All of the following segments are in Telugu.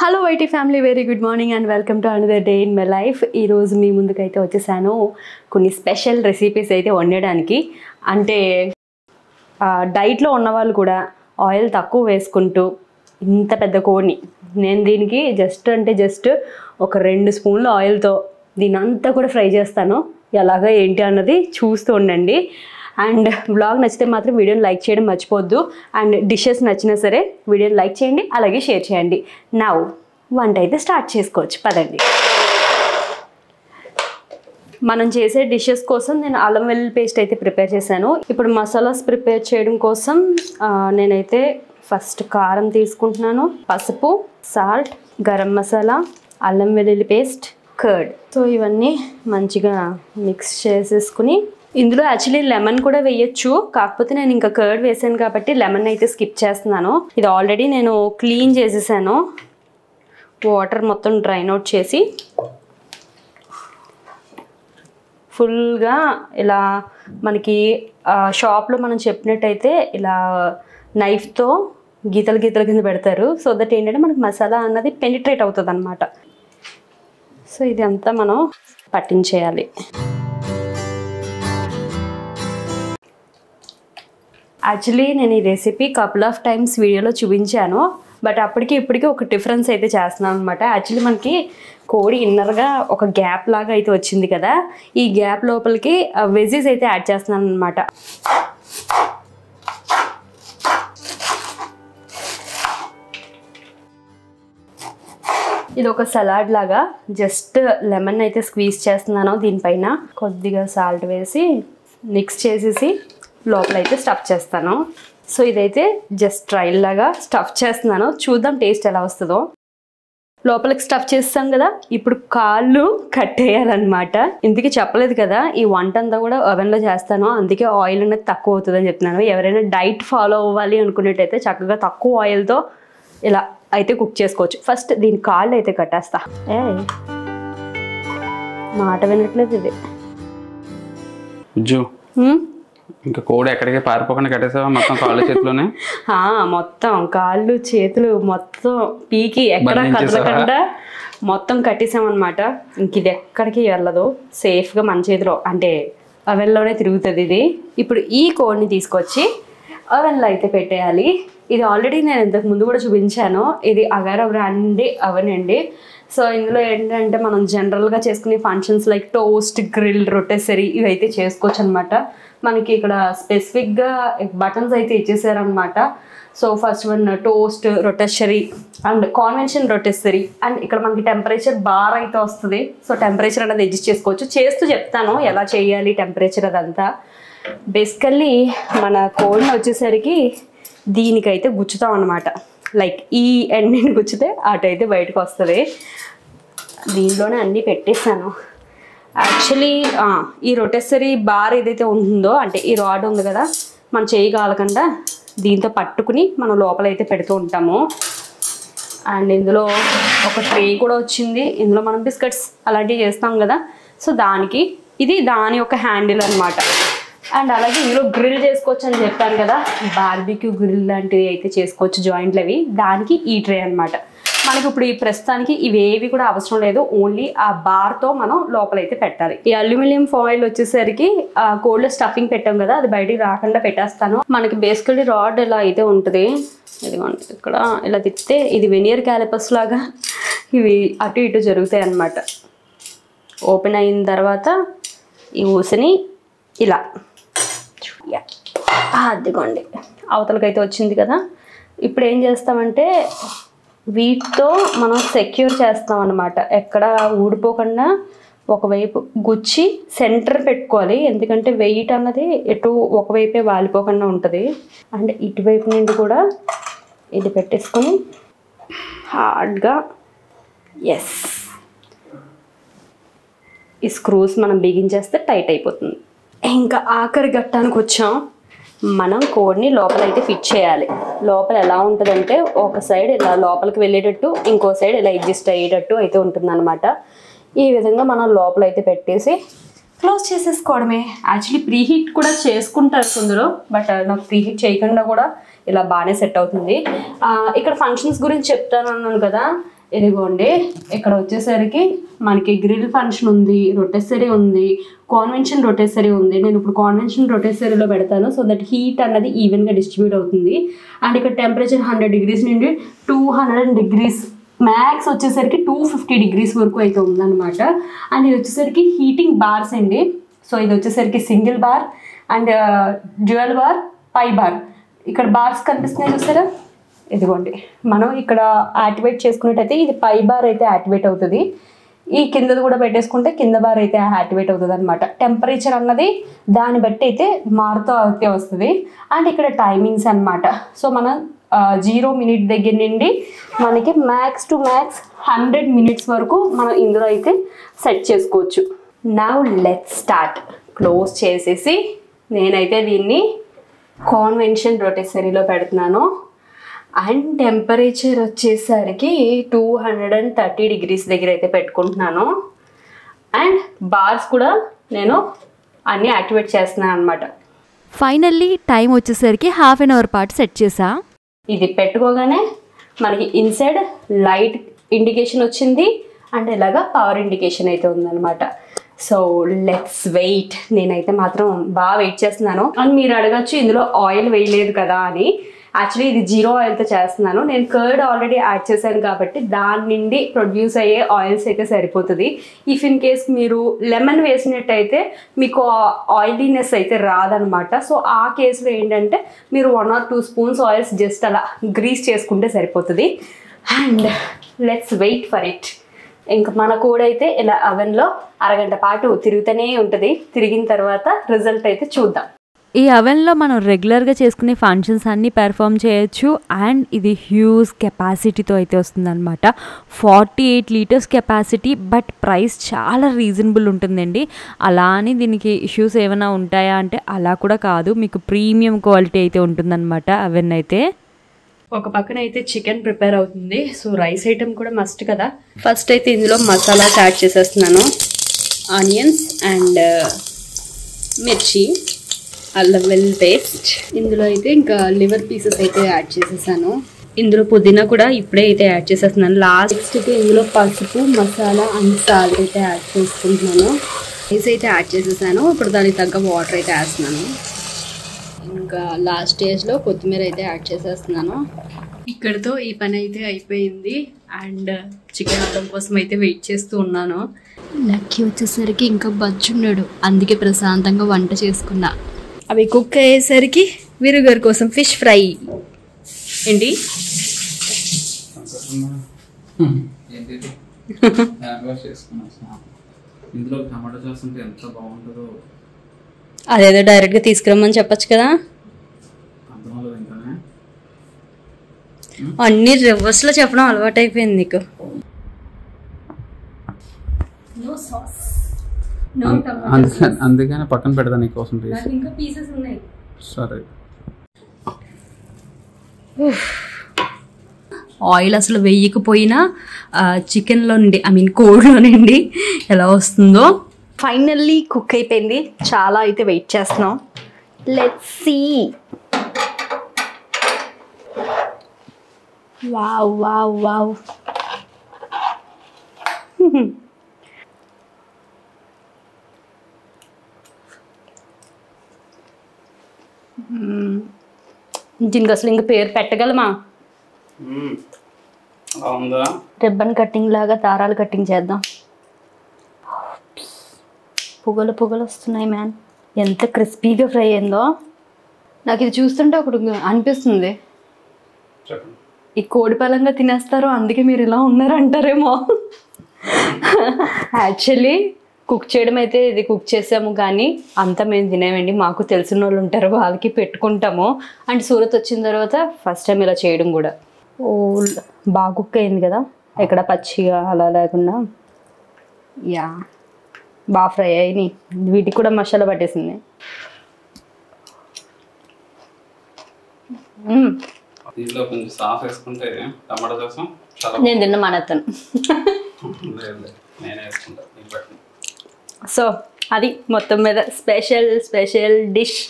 Hello YT family, very good morning and welcome to another day in my life. ఈరోజు మీ ముందుకైతే వచ్చేసాను కొన్ని స్పెషల్ రెసిపీస్ అయితే వండడానికి. అంటే డైట్లో ఉన్నవాళ్ళు కూడా ఆయిల్ తక్కువ వేసుకుంటూ ఇంత పెద్ద కోడిని నేను దీనికి జస్ట్ ఒక 2 స్పూన్ల ఆయిల్తో దీని అంతా కూడా ఫ్రై చేస్తాను. ఎలాగ ఏంటి అన్నది చూస్తూ ఉండండి. అండ్ బ్లాగ్ నచ్చితే మాత్రం వీడియోని లైక్ చేయడం మర్చిపోద్దు. అండ్ డిషెస్ నచ్చినా సరే వీడియోని లైక్ చేయండి, అలాగే షేర్ చేయండి. నౌ వంట అయితే స్టార్ట్ చేసుకోవచ్చు, పదండి. మనం చేసే డిషెస్ కోసం నేను అల్లం వెల్లుల్లి పేస్ట్ అయితే ప్రిపేర్ చేశాను. ఇప్పుడు మసాలాస్ ప్రిపేర్ చేయడం కోసం నేనైతే ఫస్ట్ కారం తీసుకుంటున్నాను, పసుపు, సాల్ట్, గరం మసాలా, అల్లం వెల్లుల్లి పేస్ట్, కర్డ్. సో ఇవన్నీ మంచిగా మిక్స్ చేసేసుకుని ఇందులో యాక్చువల్లీ లెమన్ కూడా వేయచ్చు, కాకపోతే నేను ఇంకా కర్డ్ వేసాను కాబట్టి లెమన్ అయితే స్కిప్ చేస్తున్నాను. ఇది ఆల్రెడీ నేను క్లీన్ చేసేసాను, వాటర్ మొత్తం డ్రైన్ అవుట్ చేసి ఫుల్గా ఇలా మనకి షాప్లో మనం చెప్పినట్టయితే ఇలా నైఫ్తో గీతలు కింద పెడతారు. సో దట్ ఏంటంటే మనకి మసాలా అన్నది పెనిట్రేట్ అవుతుంది అన్నమాట. సో ఇది అంతా మనం పట్టించేయాలి. యాక్చువల్లీ నేను ఈ రెసిపీ కపుల్ ఆఫ్ టైమ్స్ వీడియోలో చూపించాను, బట్ అప్పటికి ఇప్పటికీ ఒక డిఫరెన్స్ అయితే చేస్తున్నాను అనమాట. యాక్చువల్లీ మనకి కోడి ఇన్నర్గా ఒక గ్యాప్ లాగా అయితే వచ్చింది కదా, ఈ గ్యాప్ లోపలికి వెజీస్ అయితే యాడ్ చేస్తున్నాను అనమాట. ఇది ఒక సలాడ్ లాగా జస్ట్ లెమన్ అయితే స్క్వీజ్ చేస్తున్నాను. దీనిపైన కొద్దిగా సాల్ట్ వేసి మిక్స్ చేసేసి లోపల అయితే స్టఫ్ చేస్తాను. సో ఇదైతే జస్ట్ ట్రైల్ లాగా స్టఫ్ చేస్తున్నాను, చూద్దాం టేస్ట్ ఎలా వస్తుందో. లోపలికి స్టఫ్ చేస్తాం కదా, ఇప్పుడు కాళ్ళు కట్టేయాలన్నమాట. ఇందుకే చెప్పలేదు కదా, ఈ వంట అంతా కూడా ఓవెన్లో చేస్తాను, అందుకే ఆయిల్ అనేది తక్కువ అవుతుందని చెప్తున్నాను. ఎవరైనా డైట్ ఫాలో అవ్వాలి అనుకున్నట్టయితే చక్కగా తక్కువ ఆయిల్తో ఇలా అయితే కుక్ చేసుకోవచ్చు. ఫస్ట్ దీని కాళ్ళు అయితే కట్టేస్తా. మాట వినట్లేదు ఇది. ఇంకా కోడి ఎక్కడికి పారిపోకుండా కట్టేసావా మొత్తం కాళ్ళు చేతులోనే? మొత్తం కాళ్ళు చేతులు మొత్తం పీకి ఎక్కడ కదలకుండా మొత్తం కట్టేసామన్నమాట. ఇంక ఇది ఎక్కడికి వెళ్ళదు, సేఫ్గా మన చేతిలో అంటే అవెన్లోనే తిరుగుతుంది ఇది. ఇప్పుడు ఈ కోడిని తీసుకొచ్చి అవెన్లో అయితే పెట్టేయాలి. ఇది ఆల్రెడీ నేను ఇంతకు ముందు కూడా చూపించాను, ఇది అగారో బ్రాండ్ అవెన్ అండి. సో ఇందులో ఏంటంటే మనం జనరల్గా చేసుకునే functions like toast, grill, rotisserie ఇవి అయితే చేసుకోవచ్చు అనమాట. మనకి ఇక్కడ స్పెసిఫిక్గా బటన్స్ అయితే ఇచ్చేసారనమాట. So first one toast, rotisserie and convection rotisserie. And ఇక్కడ మనకి టెంపరేచర్ బార్ అయితే వస్తుంది. సో టెంపరేచర్ అనేది అడ్జస్ట్ చేసుకోవచ్చు. చేస్తూ చెప్తాను ఎలా చేయాలి టెంపరేచర్ అదంతా. బేసికల్లీ మన కోడిని వచ్చేసరికి దీనికైతే గుచ్చుతాం అనమాట. లైక్ ఈ ఎండ్ని గుచ్చితే అటైతే బయటకు వస్తుంది. దీనిలోనే అన్నీ పెట్టేసాను. యాక్చువల్లీ ఈ రొటెసరీ బార్ ఏదైతే ఉంటుందో, అంటే ఈ రాడ్ ఉంది కదా, మనం చేయి కాలకుండా దీంతో పట్టుకుని మనం లోపలైతే పెడుతూ ఉంటాము. అండ్ ఇందులో ఒక ట్రే కూడా వచ్చింది, ఇందులో మనం బిస్కెట్స్ అలాంటివి చేస్తాం కదా, సో దానికి ఇది దాని యొక్క హ్యాండిల్ అనమాట. అండ్ అలాగే ఇందులో గ్రిల్ చేసుకోవచ్చు అని చెప్పాను కదా, బార్బిక్యూ గ్రిల్ లాంటివి అయితే చేసుకోవచ్చు, జాయింట్లు అవి. దానికి ఈ ట్రే అనమాట. మనకి ఇప్పుడు ఈ ప్రస్తుతానికి ఇవేవి కూడా అవసరం లేదు, ఓన్లీ ఆ బార్తో మనం లోపలైతే పెట్టాలి. ఈ అల్యూమినియం ఫాయిల్ వచ్చేసరికి కోల్డ్ స్టఫింగ్ పెట్టాం కదా, అది బయటికి రాకుండా పెట్టేస్తాను. మనకి బేసికల్లీ రాడ్ ఇలా అయితే ఉంటుంది, ఇదిగోండి ఇక్కడ ఇలా తిప్పితే ఇది వెనియర్ క్యాలిపర్స్ లాగా ఇవి అటు ఇటు జరుగుతాయి అన్నమాట. ఓపెన్ అయిన తర్వాత ఈ ఊసని ఇలా అదిగోండి అవతలకైతే వచ్చింది కదా. ఇప్పుడు ఏం చేస్తామంటే వీటితో మనం సెక్యూర్ చేస్తాం అన్నమాట. ఎక్కడ ఊడిపోకుండా ఒకవైపు గుచ్చి సెంటర్ పెట్టుకోవాలి, ఎందుకంటే వెయిట్ అన్నది ఎటు ఒకవైపే వాలిపోకుండా ఉంటుంది. అండ్ ఇటువైపు నుండి కూడా ఇది పెట్టేసుకొని హార్డ్గా ఈ స్క్రూస్ మనం బిగించేస్తే టైట్ అయిపోతుంది. ఇంకా ఆఖరి ఘట్టానికి వచ్చాం. మనం కోడ్ని లోపలైతే ఫిట్ చేయాలి. లోపల ఎలా ఉంటుందంటే ఒక సైడ్ ఇలా లోపలికి వెళ్ళేటట్టు, ఇంకో సైడ్ ఇలా అడ్జస్ట్ అయ్యేటట్టు అయితే ఉంటుందన్నమాట. ఈ విధంగా మనం లోపలైతే పెట్టేసి క్లోజ్ చేసేసుకోవడమే. యాక్చువల్లీ ప్రీహీట్ కూడా చేసుకుంటారు కొందరు, బట్ నాకు ప్రీహీట్ చేయకుండా కూడా ఇలా బాగానే సెట్ అవుతుంది. ఇక్కడ ఫంక్షన్స్ గురించి చెప్తాను అన్నాను కదా, ఇదిగోండి ఇక్కడ వచ్చేసరికి మనకి గ్రిల్ ఫంక్షన్ ఉంది, రొటెసరీ ఉంది, కాన్వెన్షన్ రొటెసరీ ఉంది. నేను ఇప్పుడు కాన్వెన్షన్ రొటెసరీలో పెడతాను సో దట్ హీట్ అన్నది ఈవెన్గా డిస్ట్రిబ్యూట్ అవుతుంది. అండ్ ఇక్కడ టెంపరేచర్ 100 degrees నుండి 200 degrees మ్యాక్స్ వచ్చేసరికి 250 degrees వరకు అయితే ఉందన్నమాట. అండ్ ఇది వచ్చేసరికి హీటింగ్ బార్స్ అండి. సో ఇది వచ్చేసరికి single bar and dual bar, పై బార్. ఇక్కడ బార్స్ కనిపిస్తున్నాయి చూసారా, ఇదిగోండి. మనం ఇక్కడ యాక్టివేట్ చేసుకున్నట్టయితే ఇది పై బార్ అయితే యాక్టివేట్ అవుతుంది, ఈ కిందది కూడా పెట్టేసుకుంటే కింద బార్ అయితే యాక్టివేట్ అవుతుంది అనమాట. టెంపరేచర్ అన్నది దాన్ని బట్టి అయితే మారుతూ అయితే వస్తుంది. అండ్ ఇక్కడ టైమింగ్స్ అనమాట. సో మనం 0 minute దగ్గర నుండి మనకి మ్యాక్స్ టు మ్యాక్స్ 100 minutes వరకు మనం ఇందులో అయితే సెట్ చేసుకోవచ్చు. Now let's start. క్లోజ్ చేసేసి నేనైతే దీన్ని కాన్వెన్షన్ రొటెసరీలో పెడుతున్నాను. అండ్ టెంపరేచర్ వచ్చేసరికి 230 degrees దగ్గర అయితే పెట్టుకుంటున్నాను. అండ్ బార్స్ కూడా నేను అన్నీ యాక్టివేట్ చేస్తున్నాను అనమాట. ఫైనల్లీ టైం వచ్చేసరికి 1/2 hour పాటు సెట్ చేసా. ఇది పెట్టుకోగానే మనకి ఇన్సైడ్ లైట్ ఇండికేషన్ వచ్చింది అండ్ ఇలాగా పవర్ ఇండికేషన్ అయితే ఉందన్నమాట. So let's wait. నేనైతే మాత్రం బాగా వెయిట్ చేస్తున్నాను. అండ్ మీరు అడగచ్చు ఇందులో ఆయిల్ వేయలేదు కదా అని. యాక్చువల్లీ ఇది 0 ఆయిల్తో చేస్తున్నాను. నేను కర్డ్ ఆల్రెడీ యాడ్ చేశాను కాబట్టి దాని నుండి ప్రొడ్యూస్ అయ్యే ఆయిల్స్ అయితే సరిపోతుంది. ఇఫ్ ఇన్ కేస్ మీరు లెమన్ వేసినట్టయితే మీకు ఆయిలీనెస్ అయితే రాదనమాట. సో ఆ కేసులో ఏంటంటే మీరు 1 or 2 spoons ఆయిల్స్ జస్ట్ అలా గ్రీస్ చేసుకుంటే సరిపోతుంది. And let's wait for it. ఇంకా మన కోడ్ అయితే ఇలా అవెన్లో అరగంట పాటు తిరుగుతూనే ఉంటుంది. తిరిగిన తర్వాత రిజల్ట్ అయితే చూద్దాం. ఈ అవెన్లో మనం రెగ్యులర్గా చేసుకునే ఫంక్షన్స్ అన్నీ పెర్ఫామ్ చేయొచ్చు. అండ్ ఇది హ్యూజ్ కెపాసిటీతో అయితే వస్తుందన్నమాట. 48 liters కెపాసిటీ. బట్ ప్రైస్ చాలా రీజనబుల్ ఉంటుందండి. అలా అని దీనికి ఇష్యూస్ ఏమైనా ఉంటాయా అంటే అలా కూడా కాదు. మీకు ప్రీమియం క్వాలిటీ అయితే ఉంటుందన్నమాట అవెన్ అయితే. ఒక పక్కన అయితే చికెన్ ప్రిపేర్ అవుతుంది. సో రైస్ ఐటమ్ కూడా మస్ట్ కదా. ఫస్ట్ అయితే ఇందులో మసాలాస్ యాడ్ చేసేస్తున్నాను. ఆనియన్స్ అండ్ మిర్చి, అల్లం వెల్లుల్లి పేస్ట్. ఇందులో అయితే ఇంకా లివర్ పీసెస్ అయితే యాడ్ చేసేసాను. ఇందులో పుదీనా కూడా ఇప్పుడే అయితే యాడ్ చేసేస్తున్నాను. లాస్ట్ అయితే ఇందులో పసుపు, మసాలా అండ్ సాల్ట్ అయితే యాడ్ చేసుకుంటున్నాను. రైస్ అయితే యాడ్ చేసేసాను. ఇప్పుడు దానికి తగ్గ వాటర్ అయితే వేస్తున్నాను. ఇంకా లాస్ట్ స్టేజ్లో కొత్తిమీర అయితే యాడ్ చేసేస్తున్నాను. ఇక్కడితో ఈ పని అయితే అయిపోయింది. అండ్ చికెన్ అవ్వడం కోసం అయితే వెయిట్ చేస్తూ ఉన్నాను. లక్కీ వచ్చేసరికి ఇంకా బజ్జున్నాడు, అందుకే ప్రశాంతంగా వంట చేసుకున్నా. అవి కుక్ అయ్యేసరికి వీరు గారి కోసం ఫిష్ ఫ్రై. ఏంటి ఇందులో టమాటో సాస్ ఉంటే ఎంత బాగుంటుందో. అదేదో డైరెక్ట్గా తీసుకురమ్మని చెప్పచ్చు కదా. అన్ని రివర్స్లో చెప్పడం అలవాటు అయిపోయింది నీకు. అందుకని పక్కన పెడతా నీకోసం. ఇంకా పీసెస్ ఉన్నాయి. సరే. ఆయిల్ అసలు వేయకపోయినా చికెన్లో నుండి కోడిలో నుండి ఎలా వస్తుందో. ఫైనల్లీ కుక్ అయిపోయింది. చాలా అయితే వెయిట్ చేస్తున్నాం. Let's see. Wow wow wow. దీనికి అసలు ఇంకా పేరు పెట్టగలమా? రిబ్బన్ కటింగ్ లాగా దారాలు కటింగ్ చేద్దాం. పొగలు పొగలు వస్తున్నాయి మ్యాన్. ఎంత క్రిస్పీగా ఫ్రై అయిందో. నాకు ఇది చూస్తుంటే ఒకటి అనిపిస్తుంది, ఈ కోడి పలంగా తినేస్తారు అందుకే మీరు ఇలా ఉన్నారంటారేమో. యాక్చువల్లీ కుక్ చేయడం అయితే ఇది కుక్ చేసాము కానీ అంతా మేము తినేవండి. మాకు తెలిసిన వాళ్ళు ఉంటారు, వాళ్ళకి పెట్టుకుంటాము. అండ్ సూరత్ వచ్చిన తర్వాత ఫస్ట్ టైం ఇలా చేయడం కూడా. ఓ బాగా కుక్ అయింది కదా, ఎక్కడ పచ్చిగా అలా లేకుండా. యా బాగా ఫ్రై అయ్యి వీటికి కూడా మసాలా పట్టేసింది. దీంట్లో కొంచెం సాస్ వేసుకుంటే టమాటా సాస్ నేను తిన్న మానేస్తాను. నేనే వేసుకుంటా. సో అది మొత్తం మీద స్పెషల్ డిష్.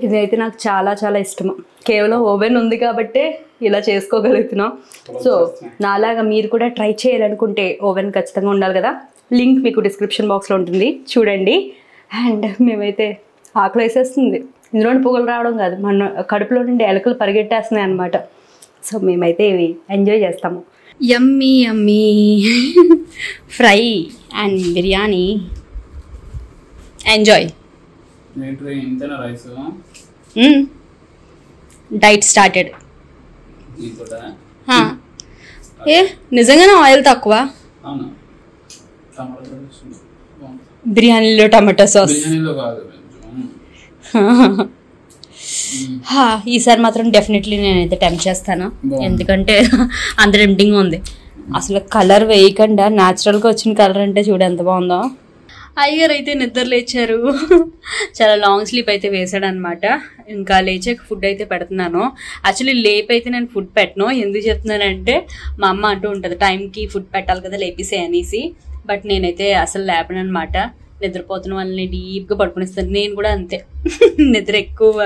ఇదైతే నాకు చాలా చాలా ఇష్టము. కేవలం ఓవెన్ ఉంది కాబట్టి ఇలా చేసుకోగలుగుతున్నాం. సో నాలాగా మీరు కూడా ట్రై చేయాలనుకుంటే ఓవెన్ ఖచ్చితంగా ఉండాలి కదా, లింక్ మీకు డిస్క్రిప్షన్ బాక్స్లో ఉంటుంది, చూడండి. అండ్ మేమైతే ఆకలి వేసేస్తుంది, ఇందులోని పొగలు రావడం కాదు, మన కడుపులో నుండి ఎలకలు పరిగెట్టేస్తున్నాయి అనమాట. సో మేమైతే ఇవి ఎంజాయ్ చేస్తాము. Yummy yummy fry and biryani, enjoy. Diet started. ఏ నిజంగానే ఆయిల్ తక్కువ, బిర్యానీలో టమాటో సాస్. ఈసారి మాత్రం డెఫినెట్లీ నేనైతే టెంప్ట్ చేస్తాను, ఎందుకంటే అంత టెంప్టింగ్గా ఉంది. అసలు కలర్ వేయకుండా న్యాచురల్గా వచ్చిన కలర్ అంటే చూడు ఎంత బాగుందో. అయ్యగారు అయితే నిద్ర లేచారు, చాలా లాంగ్ స్లీప్ అయితే వేసాడు అనమాట. ఇంకా లేచాక ఫుడ్ అయితే పెడుతున్నాను. యాక్చువల్లీ లేపు అయితే నేను ఫుడ్ పెట్టను, ఎందుకు చెప్తున్నానంటే మా అమ్మ అంటూ ఉంటుంది టైంకి ఫుడ్ పెట్టాలి కదా లేపేసే అనేసి. బట్ నేనైతే అసలు లేపను అనమాట, నిద్రపోతున్న వాళ్ళని డీప్గా పడుకునిస్తాను. నేను కూడా అంతే, నిద్ర ఎక్కువ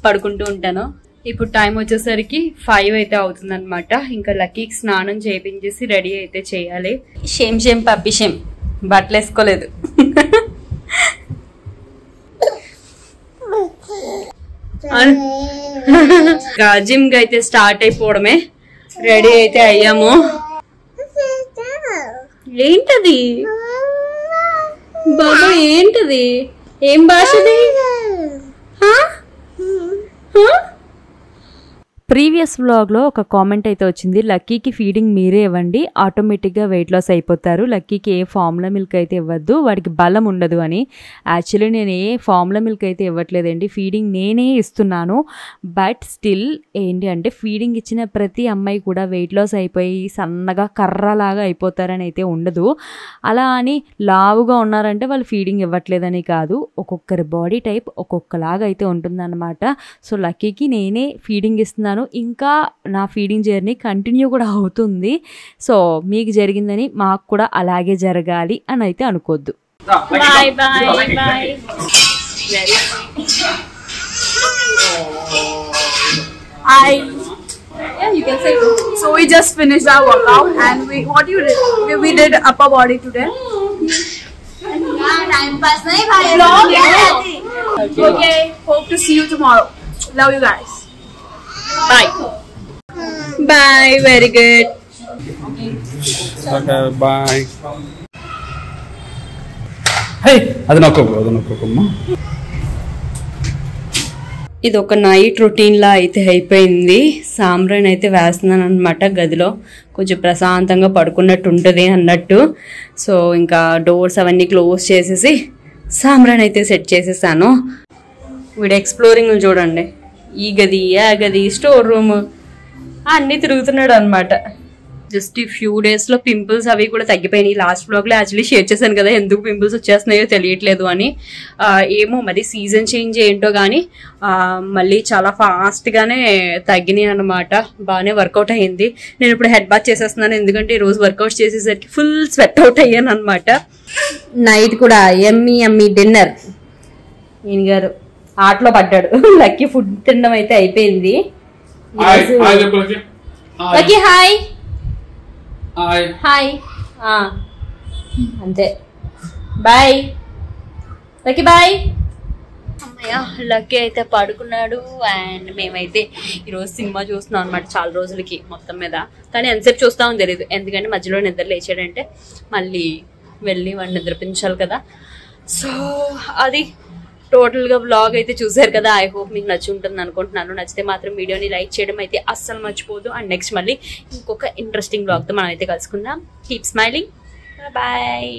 పడుకుంటూ ఉంటాను. ఇప్పుడు టైం వచ్చేసరికి 5 అయితే అవుతుంది అనమాట. ఇంకా లక్కీకి స్నానం చేయించేసి రెడీ అయితే చేయాలి. షేమ్ పప్పి షేమ్, బట్టలు వేసుకోలేదు. జిమ్ కి అయితే స్టార్ట్ అయిపోవడమే, రెడీ అయితే అయ్యాము. ఏంటది బాబా, ఏంటది, ఏం భాషది? ప్రీవియస్ వ్లాగ్లో ఒక కామెంట్ అయితే వచ్చింది, లక్కీకి ఫీడింగ్ మీరే ఇవ్వండి ఆటోమేటిక్గా వెయిట్ లాస్ అయిపోతారు, లక్కీకి ఏ ఫార్ములా మిల్క్ అయితే ఇవ్వద్దు వాడికి బలం ఉండదు అని. యాక్చువల్లీ నేను ఏ ఫార్ములా మిల్క్ అయితే ఇవ్వట్లేదండి, ఫీడింగ్ నేనే ఇస్తున్నాను. బట్ స్టిల్ ఏంటి అంటే ఫీడింగ్ ఇచ్చిన ప్రతి అమ్మాయి కూడా వెయిట్ లాస్ అయిపోయి సన్నగా కర్రలాగా అయిపోతారని అయితే ఉండదు. అలా అని లావుగా ఉన్నారంటే వాళ్ళు ఫీడింగ్ ఇవ్వట్లేదని కాదు, ఒక్కొక్కరి బాడీ టైప్ ఒక్కొక్కలాగా అయితే ఉంటుందన్నమాట. సో లక్కీకి నేనే ఫీడింగ్ ఇస్తున్నాను, ఇంకా నా ఫీడింగ్ జర్నీ కంటిన్యూ కూడా అవుతుంది. సో మీకు జరిగిందని మాకు కూడా అలాగే జరగాలి అని అయితే అనుకోవద్దు. Bye bye bye. Yeah, you can say. So we just finished our workout and we did upper body today. Okay, hope to see you tomorrow. Love you guys. Bye. Bye. Very good. Okay, bye. Hey, అది నొక్కమ్మా. ఇది ఒక నైట్ రొటీన్లా అయితే అయిపోయింది. సాంబ్రాన్ అయితే వేస్తున్నాను అనమాట, గదిలో కొంచెం ప్రశాంతంగా పడుకున్నట్టు ఉంటుంది అన్నట్టు. సో ఇంకా డోర్స్ అవన్నీ క్లోజ్ చేసేసి సాంబ్రాన్ అయితే సెట్ చేసేసాను. వీడు ఎక్స్ప్లోరింగ్ చూడండి, ఈ గది ఆ గది స్టోర్ రూమ్ అన్నీ తిరుగుతున్నాడు అనమాట. జస్ట్ ఈ ఫ్యూ డేస్లో పింపుల్స్ అవి కూడా తగ్గిపోయినాయి. లాస్ట్ బ్లాగ్లో యాక్చువల్లీ షేర్ చేశాను కదా ఎందుకు పింపుల్స్ వచ్చేస్తున్నాయో తెలియట్లేదు అని. ఏమో మరి సీజన్ చేంజ్ ఏంటో కానీ మళ్ళీ చాలా ఫాస్ట్గానే తగ్గినాయి అనమాట. బాగానే వర్కౌట్ అయ్యింది. నేను ఇప్పుడు హెడ్ బాత్ చేసేస్తున్నాను, ఎందుకంటే ఈరోజు వర్కౌట్ చేసేసరికి ఫుల్ స్వెట్ అవుట్ అయ్యాను అనమాట. నైట్ కూడా ఎమ్మి డిన్నర్. ఈయన గారు ఆటలో పడ్డాడు, లక్కీ ఫుడ్ తినడం అయితే అయిపోయింది. లక్కీ హాయ్ హాయ్, అంతే బాయ్ లక్కీ బాయ్. అమ్మయ్య లక్కీ అయితే పడుకున్నాడు. అండ్ మేమైతే ఈరోజు సినిమా చూస్తున్నాం అనమాట, చాలా రోజులకి మొత్తం మీద. కానీ ఎంతసేపు చూస్తామని తెలియదు, ఎందుకంటే మధ్యలో నిద్ర లేచాడంటే మళ్ళీ వెళ్ళి వాడిని నిద్రపించాలి కదా. సో అది టోటల్గా వ్లాగ్ అయితే చూసారు కదా. ఐ హోప్ మీకు నచ్చి ఉంటుంది అనుకుంటున్నాను. నచ్చితే మాత్రం వీడియోని లైక్ చేయడం అయితే అస్సలు మర్చిపోదు. అండ్ నెక్స్ట్ మళ్ళీ ఇంకొక ఇంట్రెస్టింగ్ వ్లాగ్తో మనం అయితే కలుసుకుందాం. Keep smiling, bye.